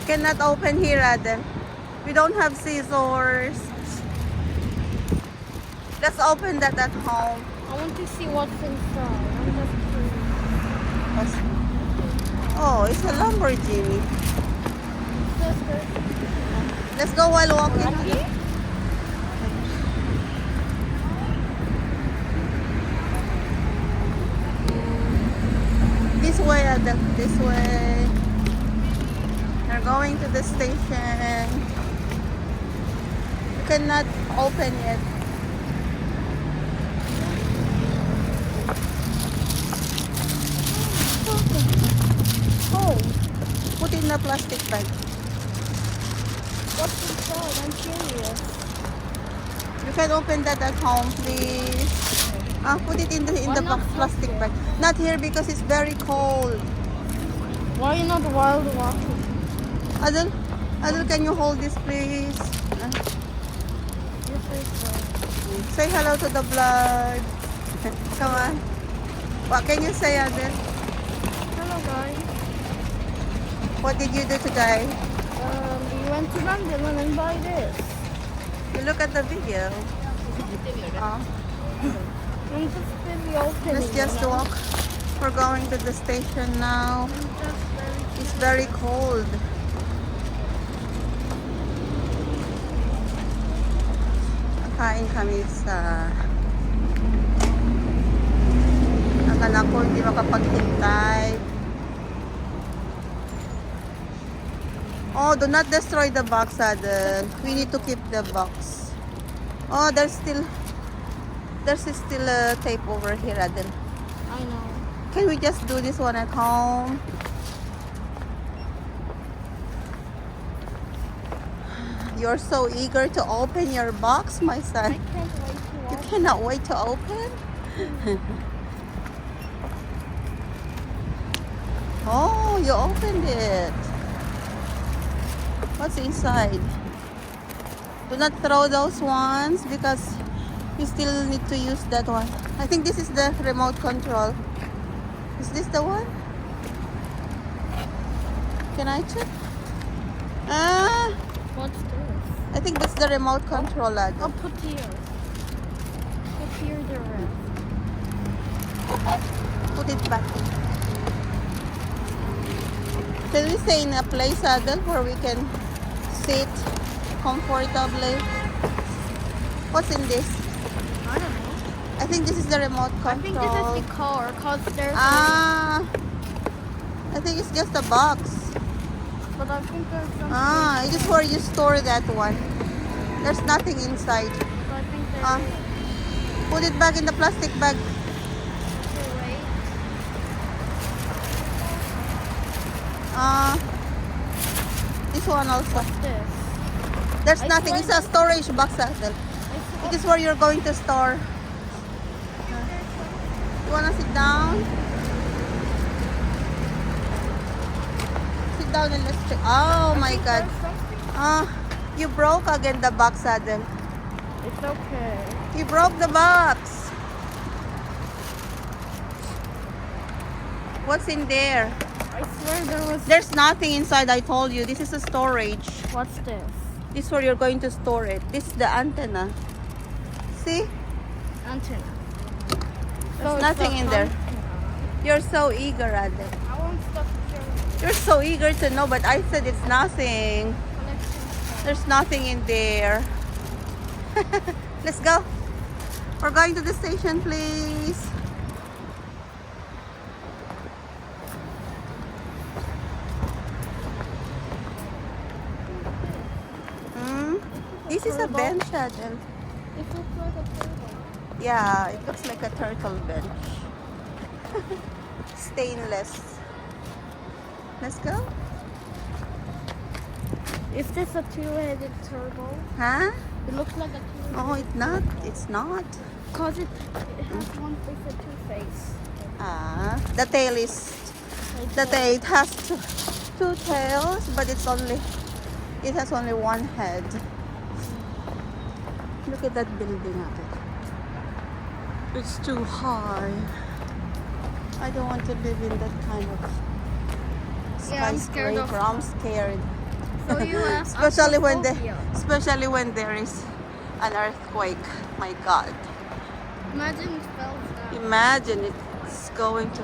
Cannot open here, Adel. We don't have scissors. Let's open that at home. I want to see what's inside. I'm just curious. Oh, it's a Lamborghini. Sister. Let's go while walking. Lucky? This way, Adel. This way. We're going to the station. We cannot open yet. Oh, put in the plastic bag. What's inside? I'm curious. You can open that at home, please. Put it in the Why not plastic here? bag. Not here because it's very cold. Why are you not wild walking? Adel, can you hold this, please? Your sister. Say hello to the vlog. Come on. What can you say, Adel? Hello, guys. What did you do today? We went to London and buy this. You look at the video. I'm just busy opening. Let's just it. walk. We're going to the station now. I'm just very It's very cold. Kain kami sa ang anak ko hindi makapaghintay. Oh, do not destroy the box, Adel. We need to keep the box. Oh, there's still a tape over here, Adel. I know. Can we just do this one at home? You're so eager to open your box, my I son. can't wait to You watch. cannot wait to open? Oh, you opened it. What's inside? Do not throw those ones because you still need to use that one. I think this is the remote control. Is this the one? Can I check? What's this? I think that's the remote control, I'll Adel. put here. Put here the rest. Put it back. Can we stay in a place, Adel, where we can sit comfortably? What's in this? I don't know. I think this is the remote I control. think this is the car because there's I think it's just a box. but I think there's something. It is where you store that one. There's nothing inside. So I think there's Ah. Put it back in the plastic bag. wait. This one also. This. There's I nothing. swear It's a storage box, Adel. It is where you're going to store. You wanna sit down? Sit down and let's check. Oh my God. You broke again the box, Adel. It's okay. You broke the box. What's in there? I swear there was. There's nothing inside, I told you. This is a storage. What's this? This is where you're going to store it. This is the antenna. See? Antenna. There's nothing in there. You're so eager, Adel. I want stuff here. You're so eager to know, but I said it's nothing. There's nothing in there. Let's go. We're going to the station, please. This is a bench, Adel. It looks like a turtle. Yeah, it looks like a turtle bench. Stainless. Let's go. Is this a two-headed turtle? Huh? It looks like a two-headed. No, it's not. It's not. Because it has one face and two face. The tail is it has two tails, but it has only one head. Look at that building up it. It's too high. I don't want to live in that kind of Yeah, I'm scared of skyscraper. I'm scared. So you have Especially when there is an earthquake. My God. Imagine it fell down. Imagine it's going to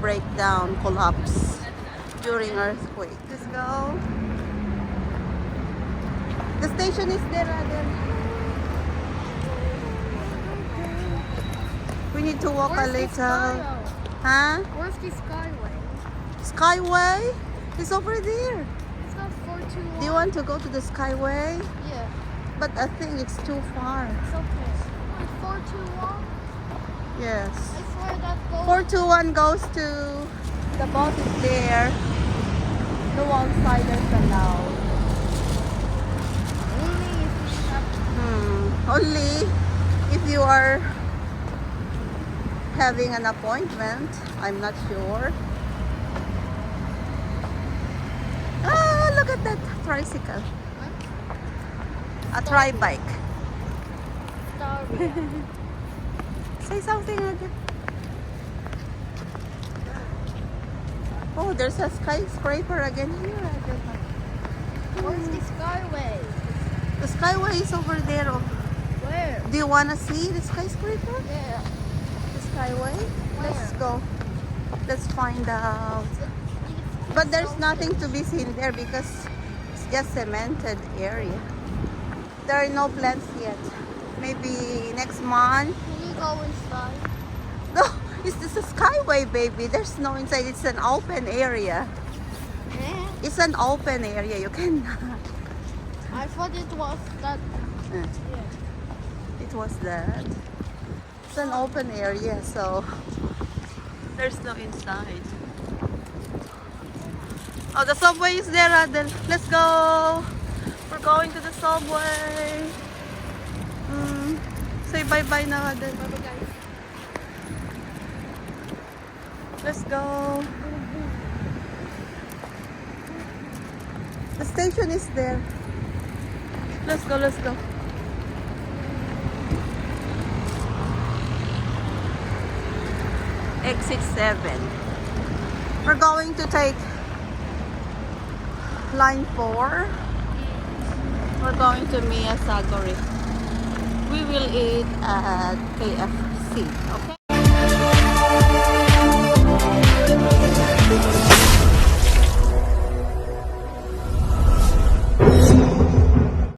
break down, collapse during earthquake. Let's go. The station is there, Adel. We need to walk a Where's the little. Skyway? Huh? Where's the Skyway? Skyway? It's over there. It's not 421. Do you want to go to the Skyway? Yeah, But I think it's too far. it's okay. Wait, 421? Yes. I swear that goes. 421 goes to the boat is there. No outsiders allowed. Only if you have. Only if you are having an appointment. I'm not sure. Ah, look at that tricycle. A tri-bike. Starry. Say something again. Oh, there's a skyscraper again here. Where's the Skyway? The Skyway is over there. Where? Do you want to see the skyscraper? Yeah. The Skyway? Let's Where? go. Let's find out. But there's nothing to be seen there because it's just cemented area. There are no plants yet. Maybe next month. Can you go inside? No, it's just a skyway, baby. There's no inside. It's an open area. Eh? It's an open area. You can. I thought it was that. Yeah. It was that. It's an open area, so there's no inside. Oh, the subway is there, Adel. Let's go. We're going to the subway. Say bye-bye now, Adel. Bye-bye, guys. Let's go. The station is there. Let's go, let's go. Exit 7. We're going to take line 4. We're going to Miyasagori. We will eat at KFC, okay?